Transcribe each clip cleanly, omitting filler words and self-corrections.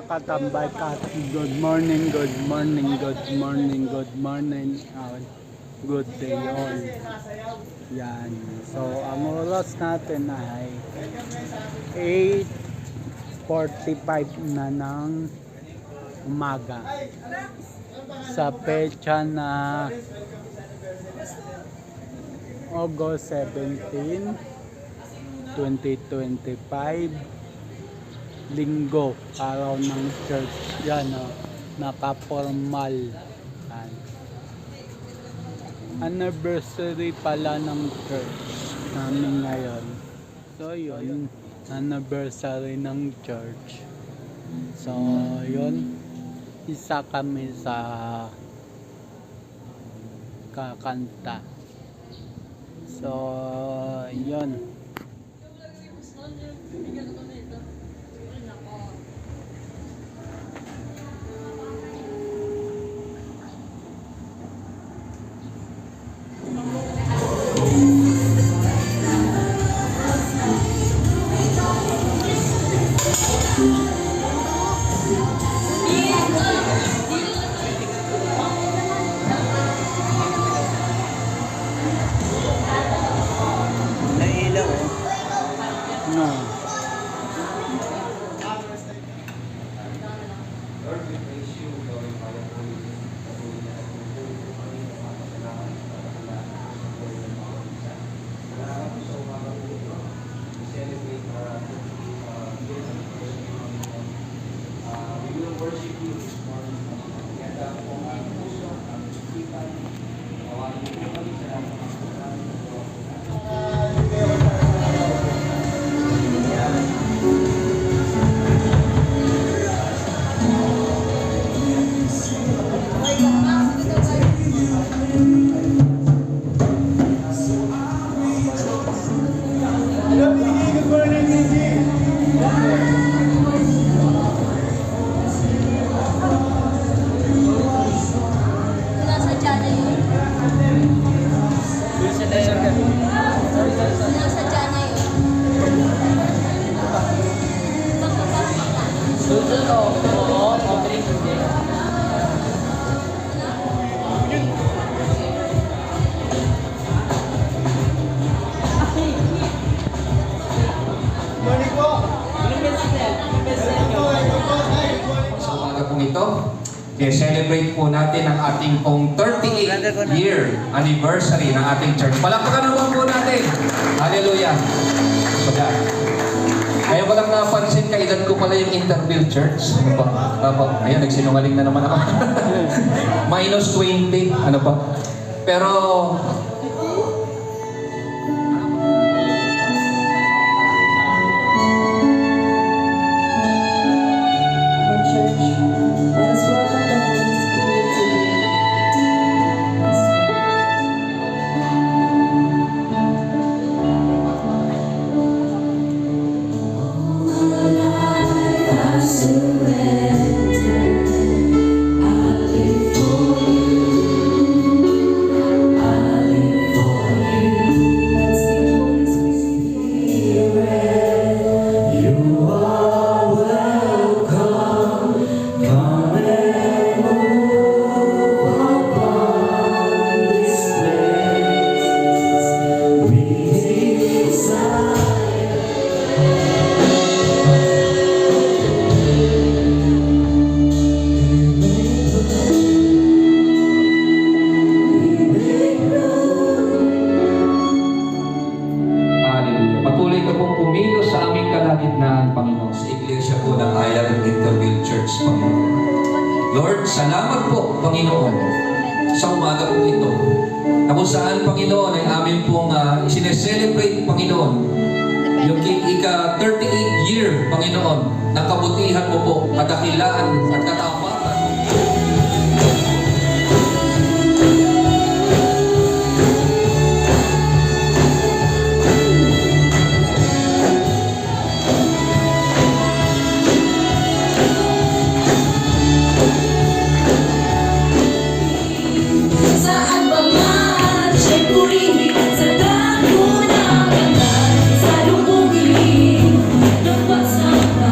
katambay ka. Good morning, good morning, good morning, good morning. Good day all. Yan. So, ang oras natin ay 8:45 na ng umaga. Sa pecha na August 17, 2025, Linggo, araw ng church. Yan, naka-formal. Yan. Anniversary pala ng church namin ngayon. So yun, anniversary ng church. So yun, isa kami sa kakanta. So yun. I-celebrate po natin ang ating pong 38th year anniversary ng ating church. Palakpakan naman po natin. Hallelujah. So God. Kaya ko lang napansin, kaedad ko pala yung interview church. Ano ba? Ayan, nagsinungaling na naman ako. Minus 20. Ano ba? Pero Lord, salamat po, Panginoon, sa umaga po ito. Na kung saan, Panginoon, ay amin pong sineselebrate, Panginoon, yung ika-38 year, Panginoon, ng kabutihan mo po, kadakilaan at katapatan. Sa lubungin ng pagsama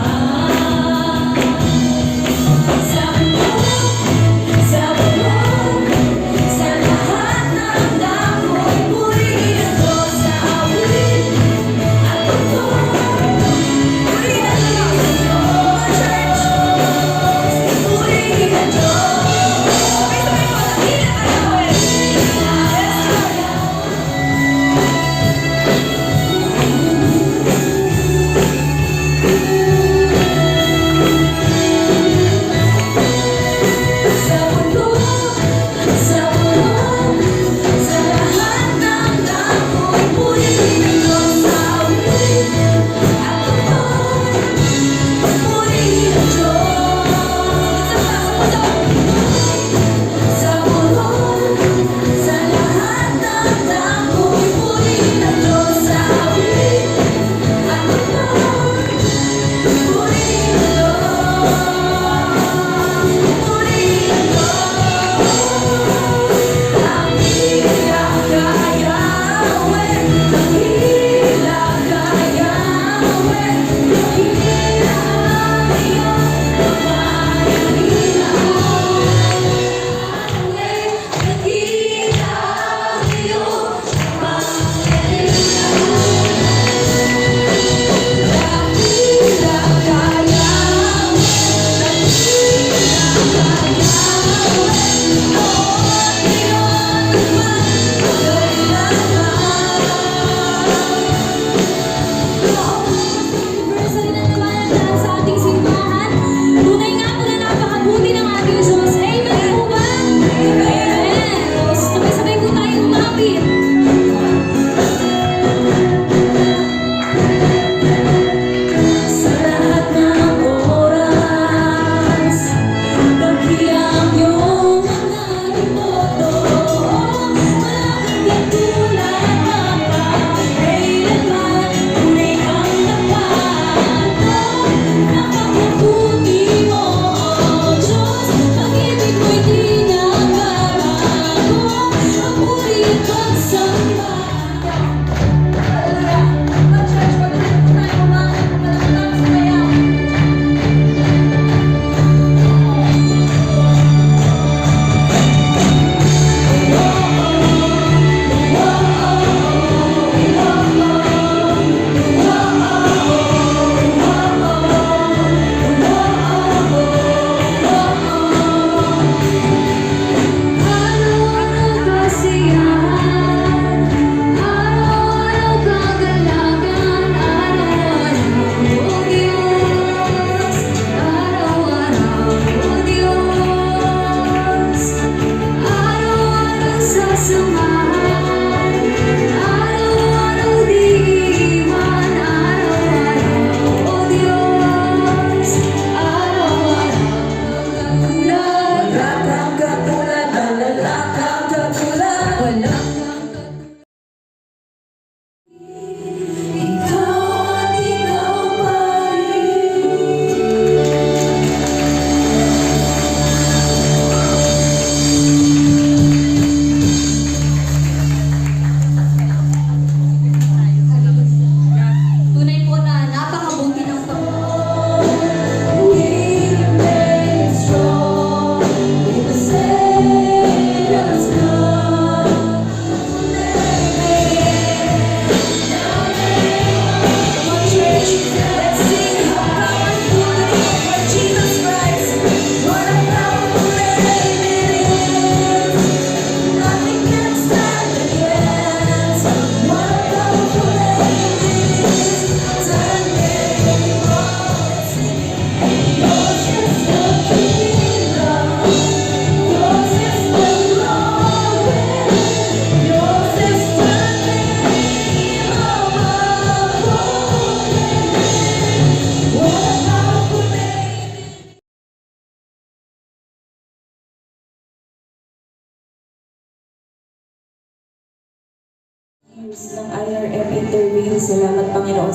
ng IRM interview. Salamat Panginoon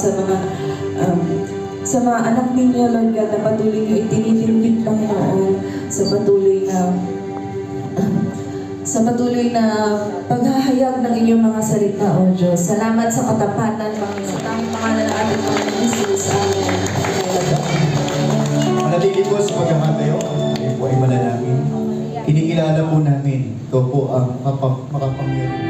sa mga anak ninyo, Lord God, na patuloy nyo itinitindig, Panginoon, sa patuloy na paghahayag ng inyong mga salita, O Diyos. Salamat sa katapatan, Panginoon. Sa tanging pangalan ng ating Panginoon Jesus. Amen. Manatili po sa paghahatayo. Kayo po ay manalangin. Kinikilala po namin. Ito po ang makapangyarihan.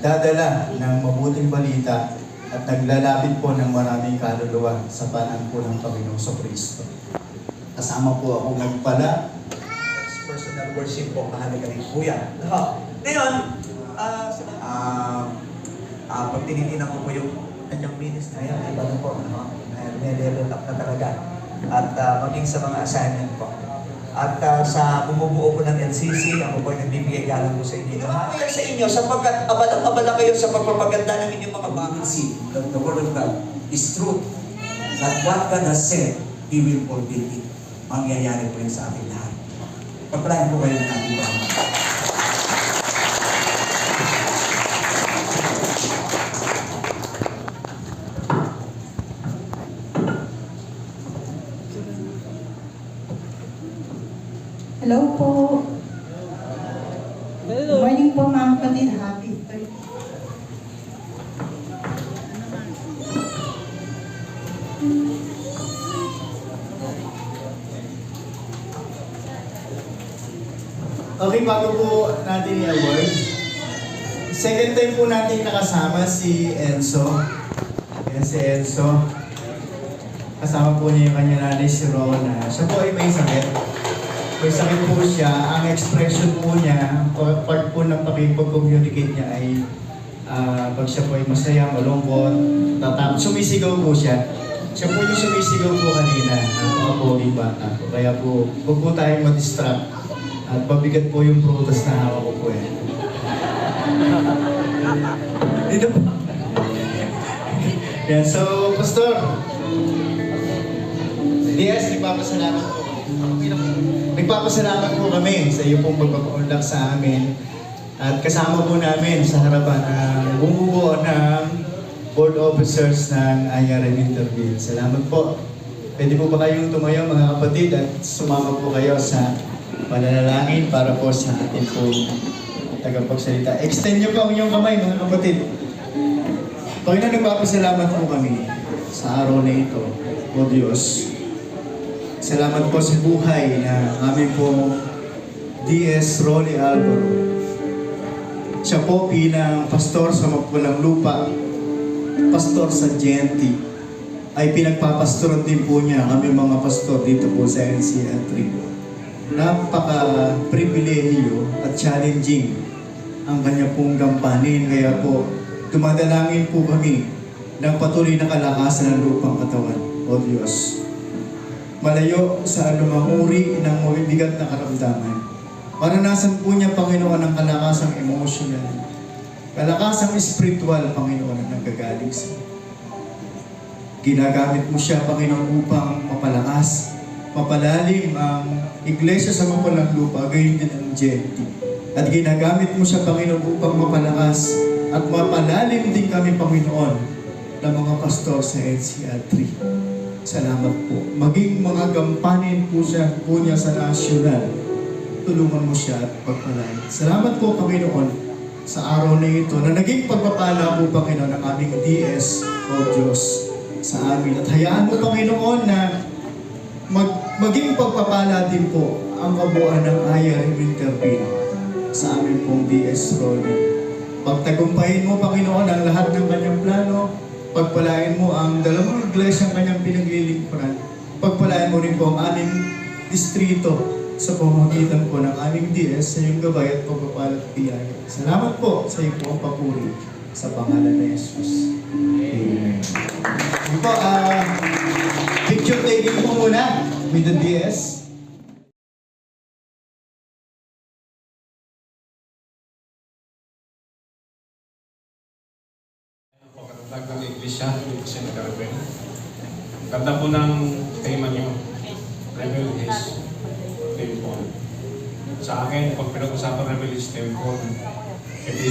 nagdadala ng mabuting balita at naglalapit po ng maraming kaluluwa sa panahon po ng Panginoong Kristo. Kasama po akong nagpala. Personal worship po, mahalaga rin po yan. Ngayon, pag tinitingnan ko po yung kanyang ministry, iba na po, may level up na talaga. At maging sa mga assignment po. At sa bumubuo po ng LCC, ako po ay nagbibigay galang po sa inyo. Kaya sa inyo, sapagkat abala kayo sa pagpapaganda ng inyong mga See, the word of God is truth. That what God has said, He will fulfill it. Mangyayari po yun sa ating lahat. Pagpalain po kayo ng ating Panginoon. Hello po. Good morning po mga kapatid. Happy 30. Okay, bago po natin i-award, second time po natin nakasama si Enzo. Yan si Enzo. Kasama po niya yung kanya nanay si Rona. Siya po ay may sakit. May sakit po siya. Ang expression po niya, part po ng pakipag-communicate niya ay pag siya po ay masaya, malungkot, sumisigaw po siya. Siya po yung sumisigaw po kanina, napaka-pogi bata po. Kaya po, huwag po tayong ma-distract. At mabigat po yung prutas na hawak ko po eh. Dito po. Yan, so, Pastor. Yes, nagpapasalamat po. Nagpapasalamat po kami sa iyo pong pagpapaunlak sa amin. At kasama po namin sa harapan ang bumubuo ng board officers ng IRM Interview. Salamat po. Pwede po ba kayong tumayo mga kapatid at sumama po kayo sa pananalangin para po sa atin po tagapagsalita. Extend niyo po ang inyong kamay mga kapatid. Panginoon, nagpapasalamat po kami sa araw na ito, O Diyos. Salamat po sa buhay na aming po D.S. Rolly Alvaro. Siya po bilang pastor sa Mappulang Lupa, pastor sa GNT, ay pinagpapastoran din po niya kami mga pastor dito po sa NCA3. Napaka-pribilehiyo at challenging ang kanya pong gampanin. Kaya po, dumadalangin po kami ng patuloy na kalakasan ng lupang katawan, O Diyos. Malayo sa anumang uri ng mabibigat na karamdaman. Maranasan po niya, Panginoon, ang kalakasang emotional, kalakasang spiritual, Panginoon, na nanggagaling sa iyo. Ginagamit mo siya, Panginoon, upang mapalakas, mapalalim ang iglesia sa Mappulang Lupa, gayon din ang GNT. At ginagamit mo siya, Panginoon, upang mapalakas at mapalalim din kami, Panginoon, ng mga pastor sa NCR3. Salamat po. Maging mga gampanin po niya sa nasyonal. Tulungan mo siya at pagpalain. Salamat po, Panginoon, sa araw na ito na naging pagpapala po, Panginoon, ng aming DS, O Diyos, sa amin. At hayaan mo, Panginoon, na maging pagpapala din po ang kabuuan ng IRM Intervene sa amin pong DS Rolly. Pagtagumpahin mo, Panginoon, ang lahat ng kanyang plano. Pagpalain mo ang dalawang iglesyang kanyang pinaglilingkuran. Pagpalain mo rin po ang aming distrito sa pamamagitan po ng aming DS sa iyong gabay at pagpapalat biyaya. Salamat po sa iyong po ang papuri sa pangalan ni Jesus. Amen. Yun po, picture taking po muna with the DS. Pagkatatag ng Iglesia, dito siya nag-rebel. Ganda po ng tema niyo, Rebel is Temple. Sa akin, pag pinag-usapan Rebel is Temple, it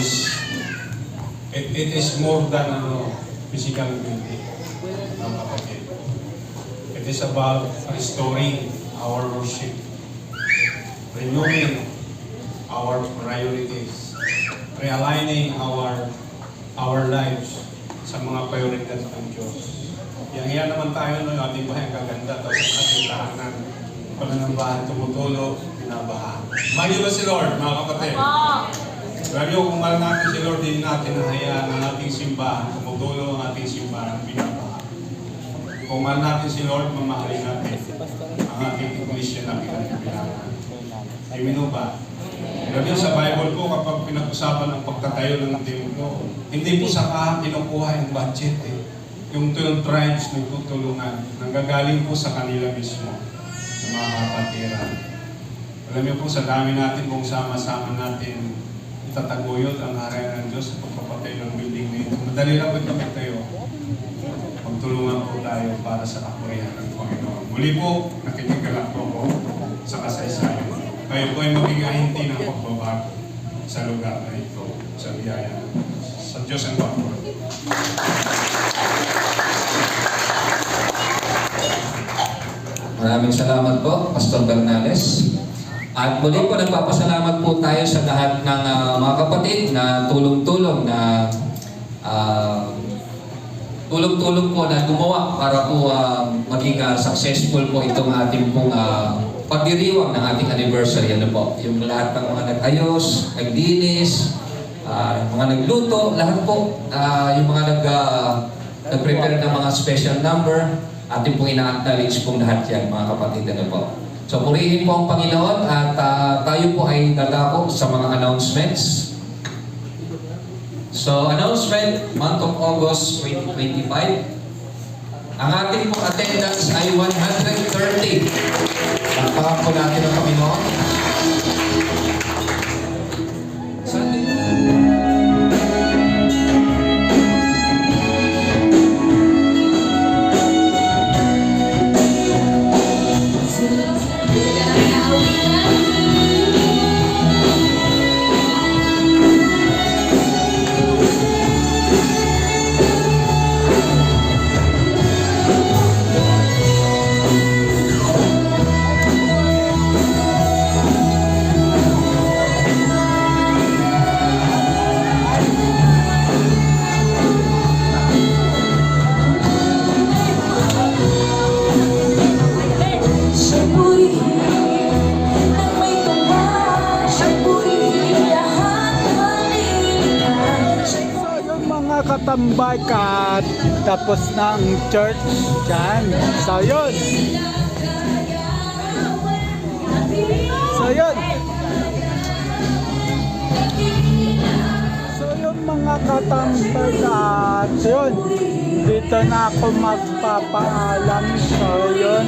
is more than physical building ng kapatid. It is about restoring our worship, renewing our priorities, realigning our lives sa mga prioridad ng Diyos. Yan naman tayo, no, yung ating bahay ang kaganda, tapos ang ating tahanan, pananambahan, tumutulo, binabaha. Mayo ba si Lord, mga kapatid? Alam niyo, kung mahal natin si Lord, din natin nahayaan ang ating simbahan, tumutulo ang ating simbahan, binabaha. Kung mahal natin si Lord, mamahalin natin ang ating iglesia na pinagbilangan. Amen ba? Alam niyo, sa Bible po, kapag pinag-usapan ang pagtatayo ng templo, hindi po sa kahan kinukuha yung budget eh. Yung 12 tribes nagtutulungan, nanggagaling po sa kanila mismo, sa mga kapatiran. Alam niyo po, sa dami natin kung sama-sama natin itataguyod ang harayan ng Diyos sa pagpapatay ng building na ito. Madali lang ito tayo. Magtulungan po tayo para sa kapurihan ng Panginoon. Muli po, nakikigalak po ako sa kasaysayan. Kayo po ay maging ahinti ng pagbabago sa lugar na ito, sa biyaya ng Diyos. Sa Diyos ang pagpapalagay. Maraming salamat po, Pastor Bernales. At muli po, nagpapasalamat po tayo sa lahat ng mga kapatid na tulong-tulong na tulong-tulong po na gumawa para po maging successful po itong ating pong pagdiriwang ng ating anniversary. Ano po? Yung lahat ng mga nag-ayos, naglinis, mga nagluto, lahat po, yung mga nag-prepare ng mga special number, ating pong ina-acknowledge pong lahat yan, mga kapatid. Ano po? So, purihin po ang Panginoon at tayo po ay dadako sa mga announcements. So, announcement, month of August 2025. Ang ating pong attendance ay 130. Pagpakan po natin ang Panginoon. Katambay ka tapos ng church dyan. So yun. So yun mga katambay ka. Yun. Dito na ako magpapaalam. So yun.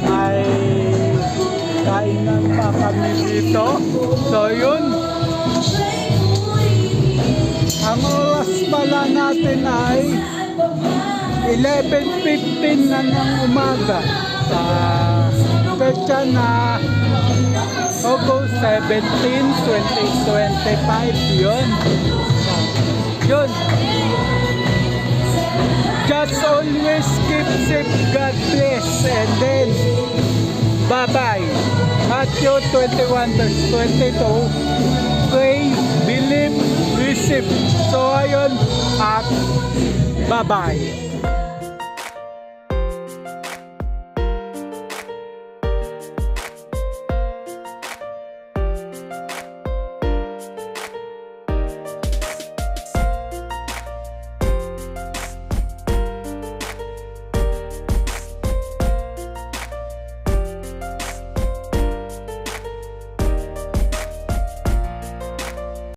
Ay kainan pa kami dito. So yun. Ang oras pala natin ay 11:15 na ng umaga sa petsa na August 17, 2025. Yun. Just always keep safe. God bless. And then, bye-bye. Matthew 21:22. Pray, believe, receive. So ayun, at bye-bye.